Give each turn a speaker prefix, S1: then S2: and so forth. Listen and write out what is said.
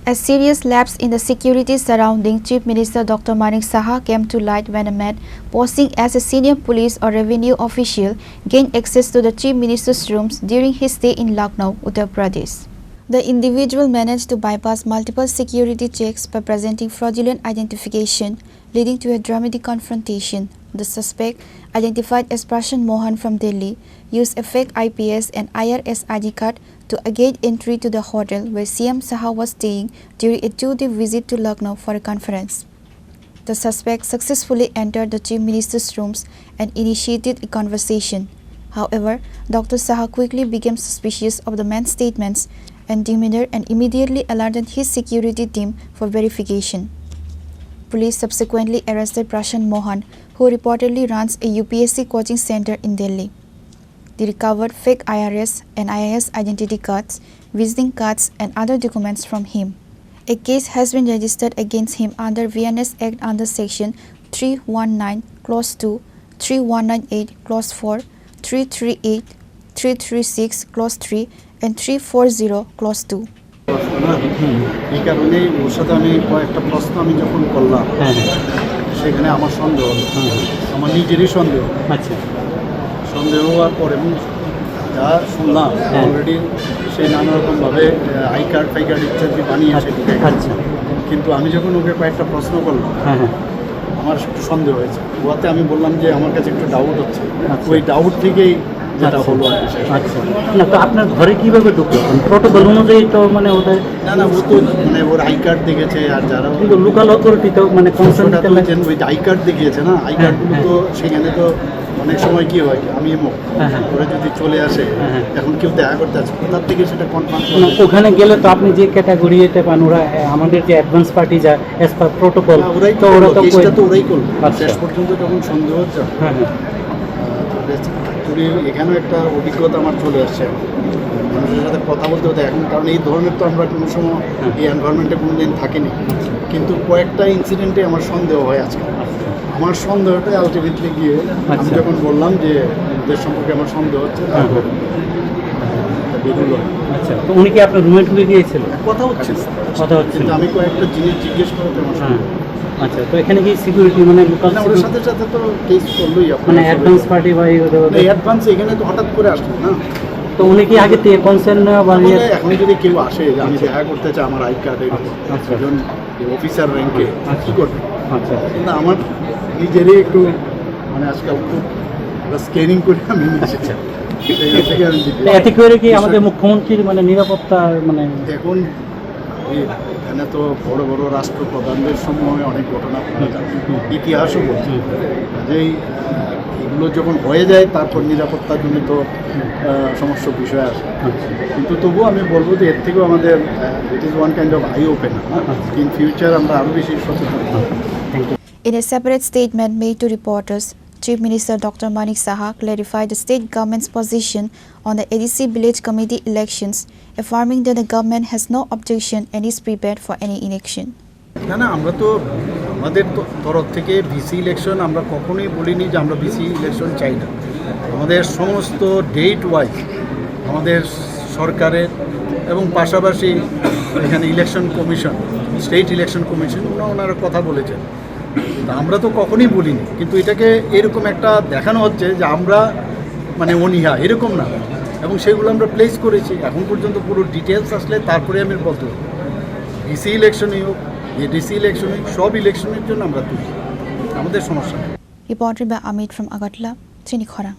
S1: A serious lapse in the security surrounding Chief Minister Dr. Manik Saha came to light when a man posing as a senior police or revenue official gained access to the Chief Minister's rooms during his stay in Lucknow, Uttar Pradesh. The individual managed to bypass multiple security checks by presenting fraudulent identification, leading to a dramatic confrontation. The suspect, identified as Prashan Mohan from Delhi, used a fake IPS and IRS ID card to gain entry to the hotel where CM Saha was staying during a 2-day visit to Lucknow for a conference. The suspect successfully entered the Chief Minister's rooms and initiated a conversation. However, Dr. Saha quickly became suspicious of the man's statements and demeanor and immediately alerted his security team for verification. Police subsequently arrested Prashan Mohan, who reportedly runs a UPSC coaching center in Delhi. They recovered fake IRS and IIS identity cards, visiting cards and other documents from him. A case has been registered against him under VNS Act under Section 319 Clause 2, 3198 Clause 4, 338, 336 Clause 3 and 340 Clause 2.
S2: এই কারণে ওর সাথে আমি কয়েকটা প্রশ্ন আমি যখন করলাম সেখানে আমার সন্দেহ আমার নিজেরই সন্দেহ সন্দেহ হওয়ার পরে যা শুনলাম অলরেডি সে নানা রকমভাবে আই কার্ড ইত্যাদি বানিয়েছে কিন্তু আমি যখন ওকে কয়েকটা প্রশ্ন করলাম আমার সন্দেহ হয়েছে ওতে আমি বললাম যে আমার কাছে একটু ডাউট হচ্ছে ওই ডাউট থেকেই যেটা হলো
S3: আচ্ছা না তো আপনার ঘরে কীভাবে ঢুকলো প্রটোকল অনুযায়ী তো মানে ওদের
S2: না ও তো মানে ওর আই কার্ড দেখেছে আর যারা
S3: লোকাল অথরিটি তো মানে
S2: ওই আই কার্ড দেখিয়েছে না আই কার্ডগুলো তো সেখানে তো অনেক সময় কি হয় আমি ওরা যদি চলে আসে এখন কেউ দেখা করতে আসে কোথার থেকে সেটা কনফার্ম
S3: ওখানে গেলে তো আপনি যে ক্যাটাগরি এতে পান ওরা আমাদের যে অ্যাডভান্স পার্টি যায় অ্যাজ পার প্রোটোকল
S2: ওরাই তো ওরাই করলো শেষ পর্যন্ত যখন সন্দেহ হচ্ছে এখানেও একটা অভিজ্ঞতা আমার চলে আসছে মানুষের সাথে কথা বলতে হতে এখন কারণ এই ধরনের তো আমরা কোনো সময় এই এনভায়রনমেন্টে কোনো দিন থাকিনি কিন্তু কয়েকটা ইনসিডেন্টে আমার সন্দেহ হয় আজকে আমার সন্দেহটা আলটিমেটলি গিয়ে আমি যখন বললাম যে ওদের সম্পর্কে আমার সন্দেহ হচ্ছে বেরুলো
S3: আচ্ছা তো উনি কি আপনার রুমে ঢুকে গিয়েছিলেন
S2: কথা হচ্ছে কিন্তু আমি কয়েকটা জিনিস জিজ্ঞেস করতে
S3: আচ্ছা তো এখানে কি সিকিউরিটি মানে লোকাল
S2: ওর সাথে সাথে তো কেস করলোই
S3: মানে অ্যাডভান্স পার্টি বা
S2: অ্যাডভান্স এখানে তো হঠাৎ করে আসলো না
S3: তো উনি কি আগে থেকে কনসার্ন নেওয়া বা
S2: এখন যদি কেউ আসে যে আমি দেখা করতে চাই আমার আই কার্ডে একজন অফিসার র্যাঙ্কে কী করবে
S3: আচ্ছা
S2: না আমার নিজেরই একটু মানে আজকাল খুব স্ক্যানিং করে আমি এসেছি
S3: এতে করে কি আমাদের মুখ্যমন্ত্রীর মানে নিরাপত্তা মানে
S2: এখন এখানে তো বড় বড় রাষ্ট্রপ্রধানদের সময় অনেক ঘটনা ইতিহাসও বলছে যেই এগুলো যখন হয়ে যায় তারপর নিরাপত্তাজনিত সমস্ত বিষয় আসে কিন্তু তবুও আমি বলবো যে এর থেকেও আমাদের it is one kind of I opener in future আমরা আরও বেশি সচেতন হব।
S1: In a separate statement made to reporters, Chief Minister Dr. Manik Saha clarified the state government's position on the ADC village committee elections, affirming that the government has no objection and is prepared for any election.
S2: না আমরা তো আমাদের তরফ থেকে BC election আমরা কখনোই বলিনি যে আমরা বিসি ইলেকশন চাই না আমাদের সমস্ত ডেট ওয়াইজ আমাদের সরকারের এবং পাশাপাশি এখানে election commission state election commission ওনারা কথা বলেছেন আমরা তো কখনোই বলিনি কিন্তু এটাকে এরকম একটা দেখানো হচ্ছে যে আমরা মানে অনীহা এরকম না এবং সেগুলো আমরা প্লেস করেছি এখন পর্যন্ত পুরো ডিটেলস আসলে তারপরে আমি বলতে বিসি ইলেকশনই হোক এডিসি ইলেকশন হোক সব ইলেকশনের জন্য আমরা তুলি আমাদের সমস্যা নেই।
S1: Reported by Amit from Agartala, Chini, Khorang.